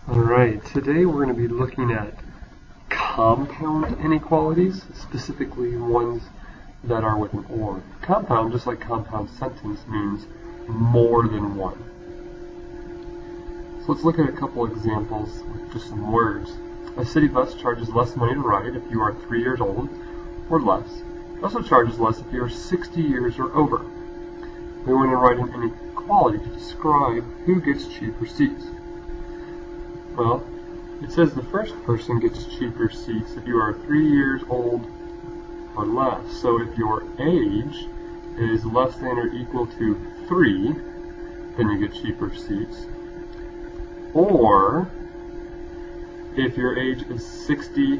Alright, today we're going to be looking at compound inequalities, specifically ones that are with an or. Compound, just like compound sentence, means more than one. So let's look at a couple examples with just some words. A city bus charges less money to ride if you are 3 years old or less. It also charges less if you are 60 years or over. We want to write an inequality to describe who gets cheaper seats. Well, it says the first person gets cheaper seats if you are 3 years old or less. So if your age is less than or equal to 3, then you get cheaper seats. Or if your age is 60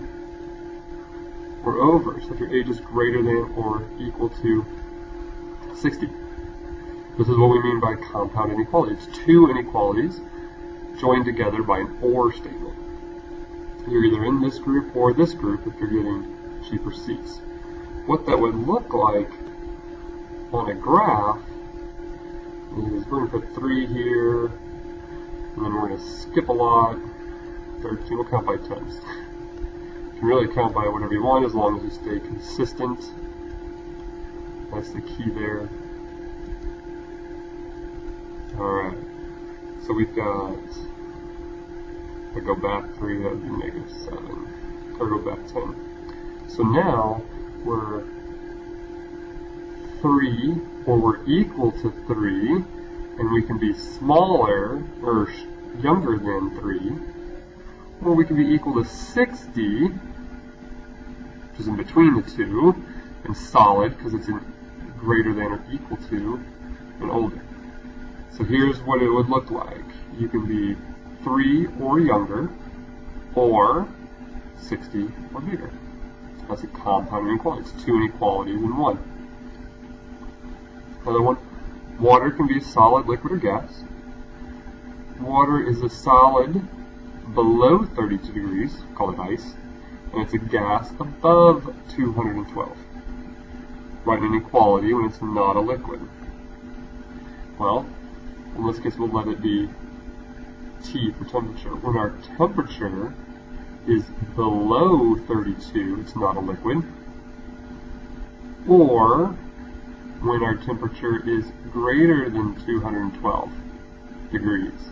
or over, so if your age is greater than or equal to 60. This is what we mean by compound inequality. It's two inequalities joined together by an or statement. You're either in this group or this group if you're getting cheaper seats. What that would look like on a graph is we're going to put 3 here, and then we're going to skip a lot. 13, we'll count by tens. You can really count by whatever you want as long as you stay consistent. That's the key there. Alright, so we've got, if I go back 3, that would be -7, or go back 10. So now we're 3, or we're equal to 3, and we can be smaller, or younger than 3, or we can be equal to 60, which is in between the two, and solid, because it's in greater than or equal to, and older. So here's what it would look like. You can be 3 or younger, or 60 or bigger. That's a compound inequality. It's two inequalities in one. Another one, water can be a solid, liquid, or gas. Water is a solid below 32 degrees, call it ice, and it's a gas above 212. Write an inequality when it's not a liquid. Well, in this case we'll let it be T for temperature. When our temperature is below 32, it's not a liquid. Or when our temperature is greater than 212 degrees,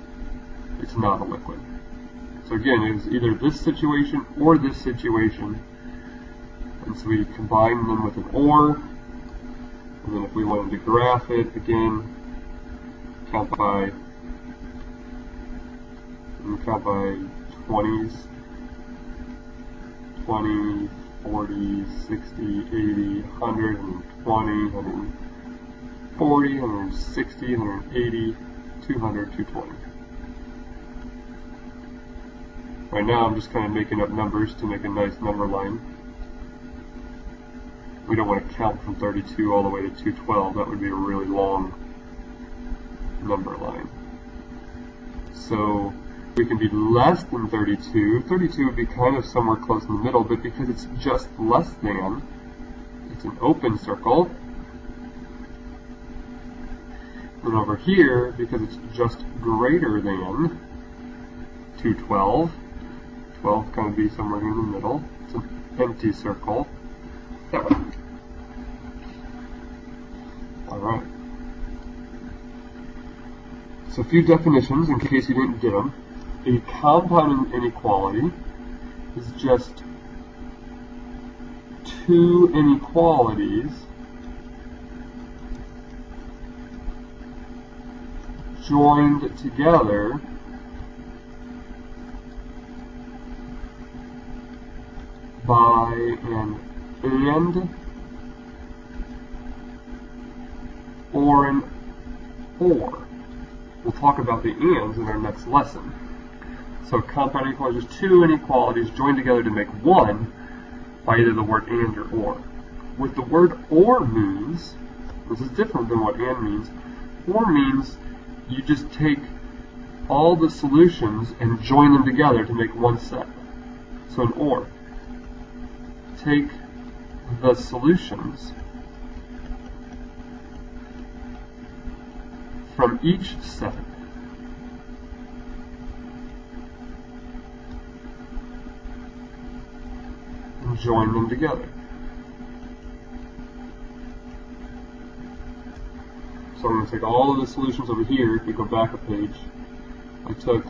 it's not a liquid. So again, it's either this situation or this situation. And so we combine them with an or. And then if we wanted to graph it, again, count by 20s, 20, 40, 60, 80, 100, 120, 140, 160, 180, 200, 220. Right now I'm just kind of making up numbers to make a nice number line. We don't want to count from 32 all the way to 212. That would be a really long number line. So we can be less than 32. 32 would be kind of somewhere close in the middle, but because it's just less than, it's an open circle. And over here, because it's just greater than 212, 12 kind of be somewhere in the middle. It's an empty circle. That way. Alright. So a few definitions in case you didn't get them. A compound inequality is just two inequalities joined together by an and or an or. We'll talk about the ands in our next lesson. So compound inequalities is two inequalities joined together to make one by either the word and or. What the word or means, this is different than what and means. Or means you just take all the solutions and join them together to make one set. So an or. Take the solutions from each set join them together. So I'm going to take all of the solutions over here. If we go back a page, I took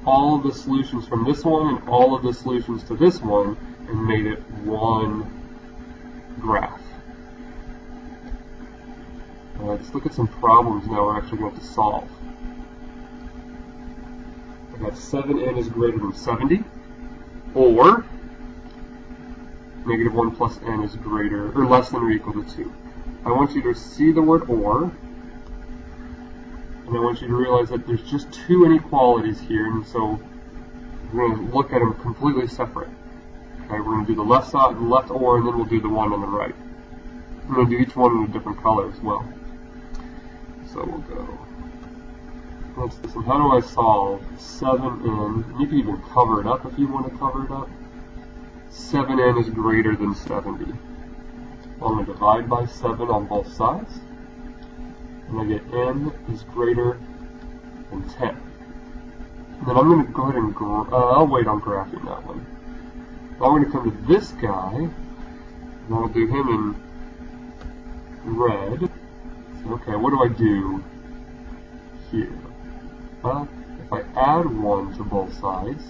all of the solutions from this one and all of the solutions to this one and made it one graph. Let's look at some problems now we're actually going to solve. I got 7n is greater than 70, or negative 1 plus n is greater or less than or equal to 2. I want you to see the word or, and I want you to realize that there's just two inequalities here, and so we're going to look at them completely separate. Okay, we're going to do the left side, the left or, and then we'll do the one on the right. I'm going to do each one in a different color as well. So we'll go. Let's listen. How do I solve 7n? You can even cover it up if you want to cover it up. 7n is greater than 70. I'm going to divide by 7 on both sides. And I get n is greater than 10. And then I'm going to go ahead and I'll wait on graphing that one. I'm going to come to this guy, and I'll do him in red. Okay, what do I do here? Well, if I add 1 to both sides,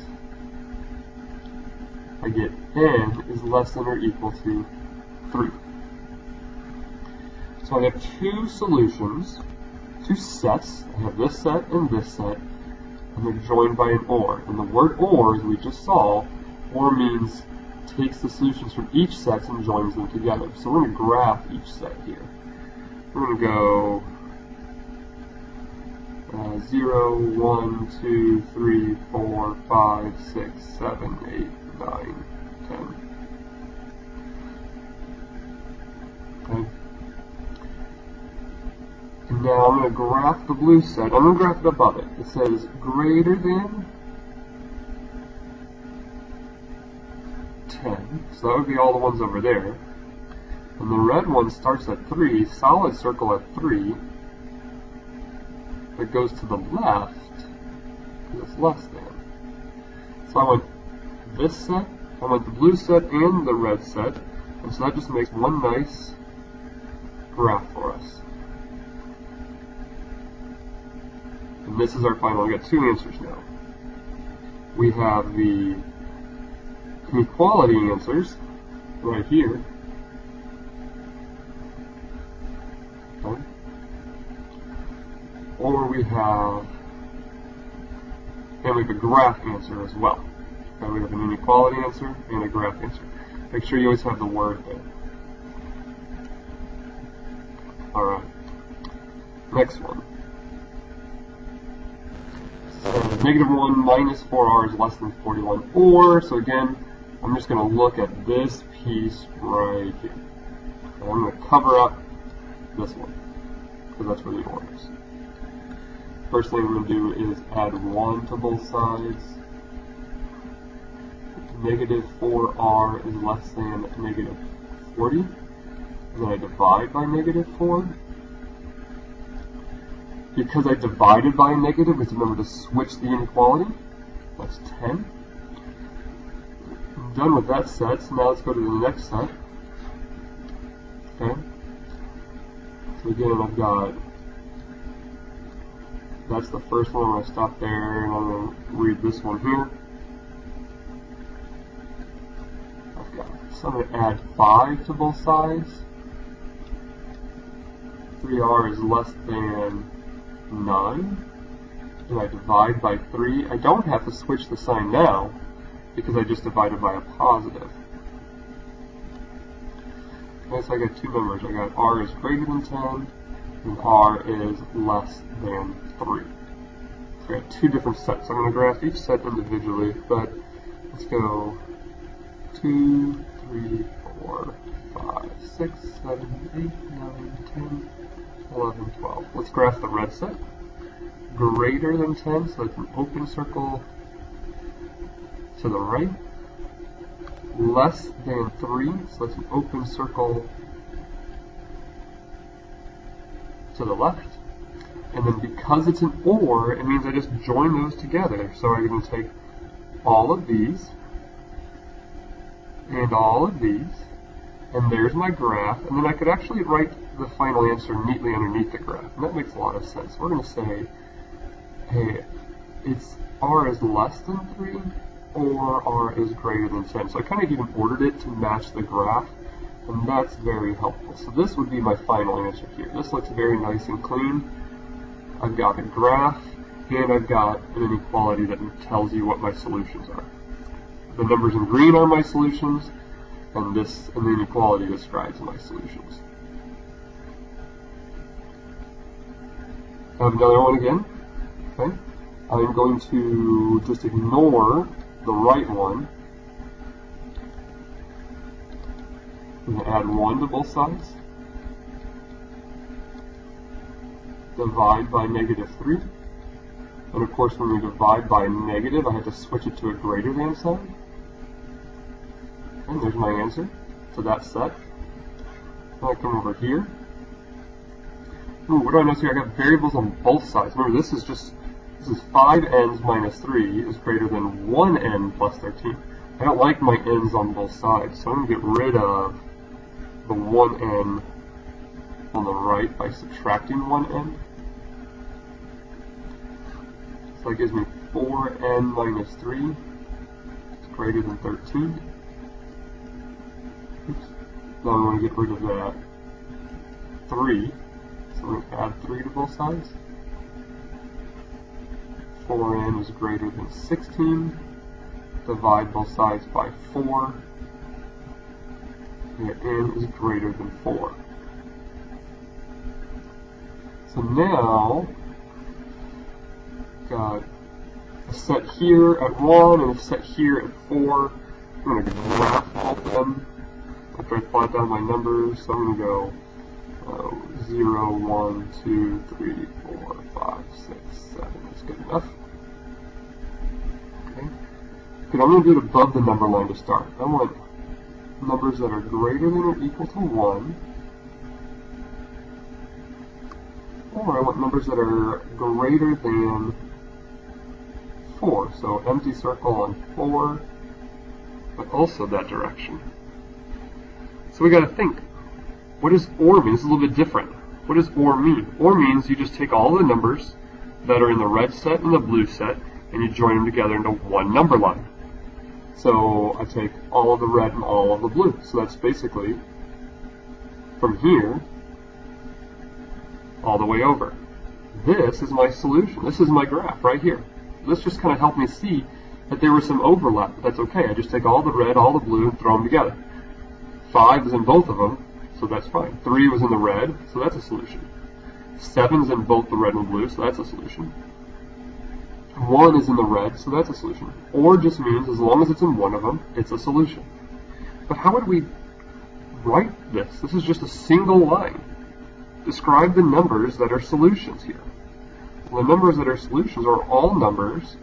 I get n is less than or equal to 3. So I have two solutions, two sets. I have this set and this set, and they're joined by an or. And the word or, as we just saw, or means takes the solutions from each set and joins them together. So we're going to graph each set here. We're going to go 0, 1, 2, 3, 4, 5, 6, 7, 8, 9, 10. Okay. And now I'm going to graph the blue set. I'm going to graph it above it. It says greater than 10. So that would be all the ones over there. And the red one starts at 3, solid circle at 3. It goes to the left, because it's less than. So I want this set, I want the blue set and the red set, and so that just makes one nice graph for us. And this is our final. We got two answers now. We have the inequality answers right here. Okay. Or we have a graph answer as well. Okay, we have an inequality answer and a graph answer. Make sure you always have the word there. Alright. Next one. So negative 1 minus 4r is less than 41. Or, so again, I'm just going to look at this piece right here. And I'm going to cover up this one, because that's where the or is. First thing I'm going to do is add 1 to both sides. Negative 4r is less than negative 40. And then I divide by negative 4. Because I divided by a negative, let's remember to switch the inequality. That's 10. I'm done with that set, so now let's go to the next set. Okay. So again, I've got, that's the first one. I'm going to stop there, and I'm going to read this one here. I've got, so I'm going to add 5 to both sides. 3r is less than 9. And I divide by 3. I don't have to switch the sign now, because I just divided by a positive. Okay, so I got two numbers. I got r is greater than 10, and r is less than 3. So I got two different sets. I'm going to graph each set individually, but let's go 2, 3, 4, 5, 6, 7, 8, 9, 10, 11, 12. Let's graph the red set. Greater than 10, so it's an open circle to the right. Less than 3, so it's an open circle to the left. And then because it's an or, it means I just join those together. So I'm going to take all of these and all of these, and there's my graph, and then I could actually write the final answer neatly underneath the graph, and that makes a lot of sense. We're going to say, hey, it's r is less than 3, or r is greater than 10. So I kind of even ordered it to match the graph, and that's very helpful. So this would be my final answer here. This looks very nice and clean. I've got a graph, and I've got an inequality that tells you what my solutions are. The numbers in green are my solutions, and the inequality describes my solutions. I have another one again. Okay. I'm going to just ignore the right one. I'm going to add 1 to both sides. Divide by -3. And of course, when we divide by negative, I have to switch it to a greater than sign. And there's my answer to that set. Then I come over here. Ooh, what do I notice here? I got variables on both sides. Remember, this is 5n's minus 3 is greater than 1n plus 13. I don't like my n's on both sides, so I'm going to get rid of the 1n on the right by subtracting 1n. So that gives me 4n minus 3 is greater than 13. Oops. Now I'm going to get rid of that 3. So we're going to add 3 to both sides. 4n is greater than 16. Divide both sides by 4. And n is greater than 4. So now, got a set here at 1 and a set here at 4. I'm going to graph all of them after I plot down my numbers. So I'm going to go 0, 1, 2, 3, 4, 5, 6, 7. That's good enough. Okay. I'm going to do it above the number line to start. I want numbers that are greater than or equal to 1. Or I want numbers that are greater than 4. So empty circle on 4, but also that direction. So we got to think. What does OR mean? This is a little bit different. What does OR mean? OR means you just take all the numbers that are in the red set and the blue set, and you join them together into one number line. So I take all of the red and all of the blue. So that's basically from here all the way over. This is my solution. This is my graph right here. This just kind of helped me see that there was some overlap, but that's okay. I just take all the red, all the blue, and throw them together. 5 is in both of them, so that's fine. 3 was in the red, so that's a solution. 7 is in both the red and blue, so that's a solution. 1 is in the red, so that's a solution. OR just means as long as it's in one of them, it's a solution. But how would we write this? This is just a single line. Describe the numbers that are solutions here. Well, the numbers that are solutions are all numbers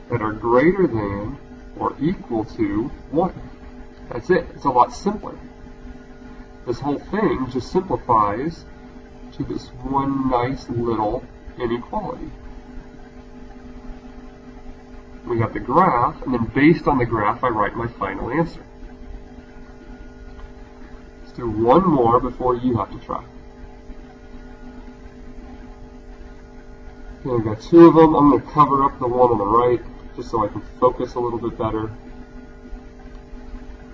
that are greater than or equal to 1. That's it. It's a lot simpler. This whole thing just simplifies to this one nice little inequality. We got the graph, and then based on the graph, I write my final answer. Let's do one more before you have to try. Okay, I've got 2 of them. I'm going to cover up the one on the right, just so I can focus a little bit better.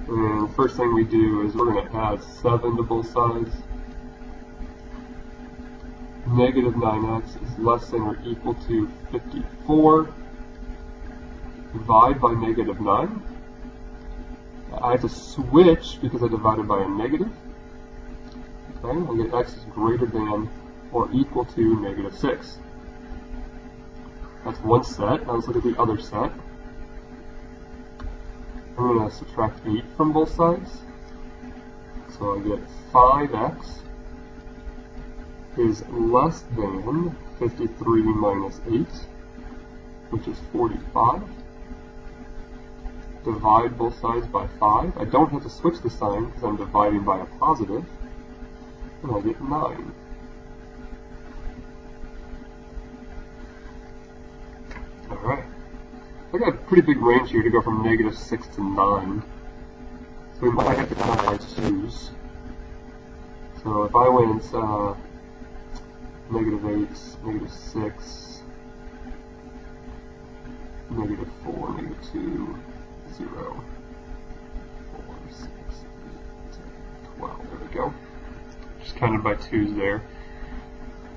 And the first thing we do is we're going to add 7 to both sides. Negative 9x is less than or equal to 54. Divide by negative 9. I have to switch because I divided by a negative. Okay, I'll get x is greater than or equal to negative 6. That's one set. Now let's look at the other set. I'm going to subtract 8 from both sides. So I get 5x is less than 53 minus 8, which is 45. Divide both sides by 5. I don't have to switch the sign because I'm dividing by a positive. And I get 9. Alright. I got a pretty big range here to go from negative 6 to 9. So we might have to combine 2's. So if I went -8, -6, -4, -2, 0, 4, 6, 8, 10, 12. There we go. Just counted by 2's there.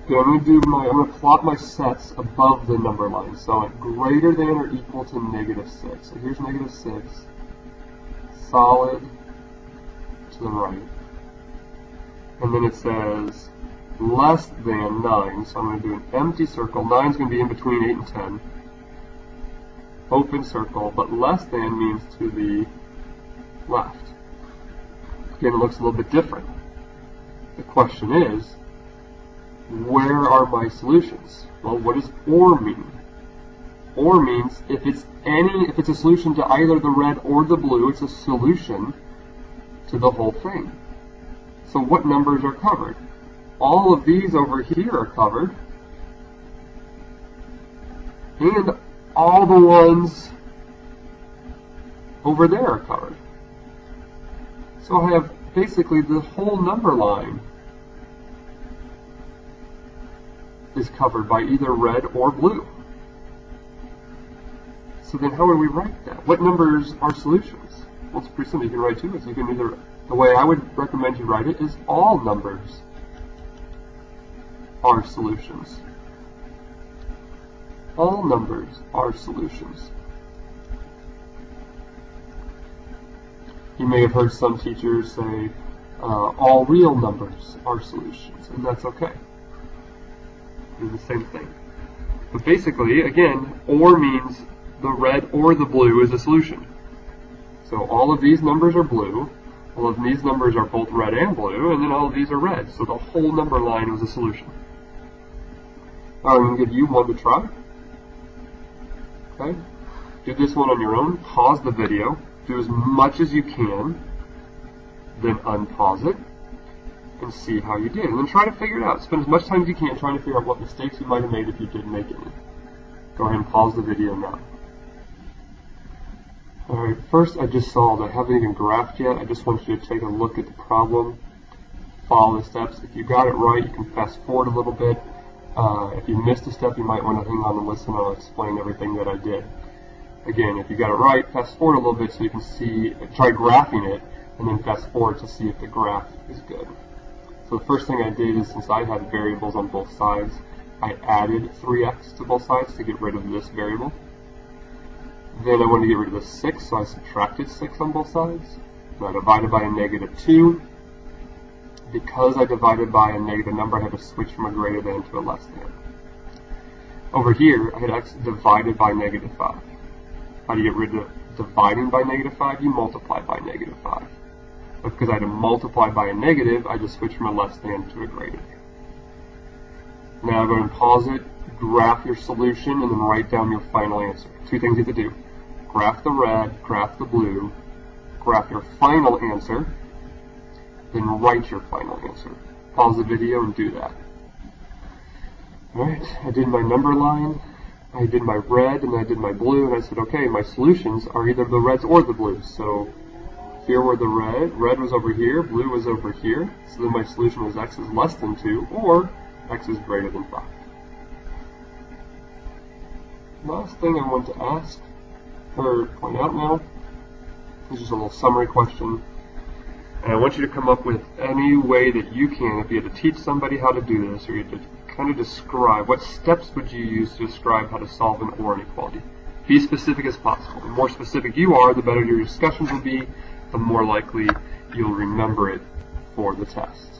Okay, I'm going to plot my sets above the number line. So I want greater than or equal to -6. So here's -6, solid to the right. And then it says less than 9. So I'm going to do an empty circle. 9 is going to be in between 8 and 10. Open circle, but less than means to the left. Again, it looks a little bit different. The question is, where are my solutions? Well, what does or mean? Or means if it's a solution to either the red or the blue, it's a solution to the whole thing. So what numbers are covered? All of these over here are covered, and all the ones over there are covered. So I have basically the whole number line is covered by either red or blue. So then how would we write that? What numbers are solutions? Well, it's pretty simple. You can write two. You can either, the way I would recommend you write it is all numbers are solutions. All numbers are solutions. You may have heard some teachers say all real numbers are solutions, and that's okay. Do the same thing. But basically, again, or means the red or the blue is a solution. So all of these numbers are blue, all of these numbers are both red and blue, and then all of these are red. So the whole number line was a solution. Now I'm going to give you one to try. Okay? Do this one on your own. Pause the video. Do as much as you can. Then unpause it and see how you did. And then try to figure it out. Spend as much time as you can trying to figure out what mistakes you might have made if you did make any. Go ahead and pause the video now. Alright, first I just solved. I haven't even graphed yet. I just want you to take a look at the problem. Follow the steps. If you got it right, you can fast forward a little bit. If you missed a step, you might want to hang on and listen. I'll explain everything that I did. Again, if you got it right, fast forward a little bit so you can see, try graphing it, and then fast forward to see if the graph is good. So the first thing I did is, since I had variables on both sides, I added 3x to both sides to get rid of this variable. Then I wanted to get rid of the 6, so I subtracted 6 on both sides. And I divided by a -2. Because I divided by a negative number, I had to switch from a greater than to a less than. Over here, I had x divided by -5. How do you get rid of dividing by -5? You multiply by -5. But because I had to multiply by a negative, I just switched from a less than to a greater than. Now go ahead and pause it, graph your solution, and then write down your final answer. Two things you have to do. Graph the red, graph the blue, graph your final answer, then write your final answer. Pause the video and do that. Alright, I did my number line, I did my red, and I did my blue, and I said, okay, my solutions are either the reds or the blues. So here were the red was over here, blue was over here, so then my solution was x is less than 2, or x is greater than 5. Last thing I want to ask, or point out now, is just a little summary question. And I want you to come up with any way that you can, if you had to teach somebody how to do this, or you had to kind of describe, what steps would you use to describe how to solve an OR inequality? Be as specific as possible. The more specific you are, the better your discussions will be, the more likely you'll remember it for the test.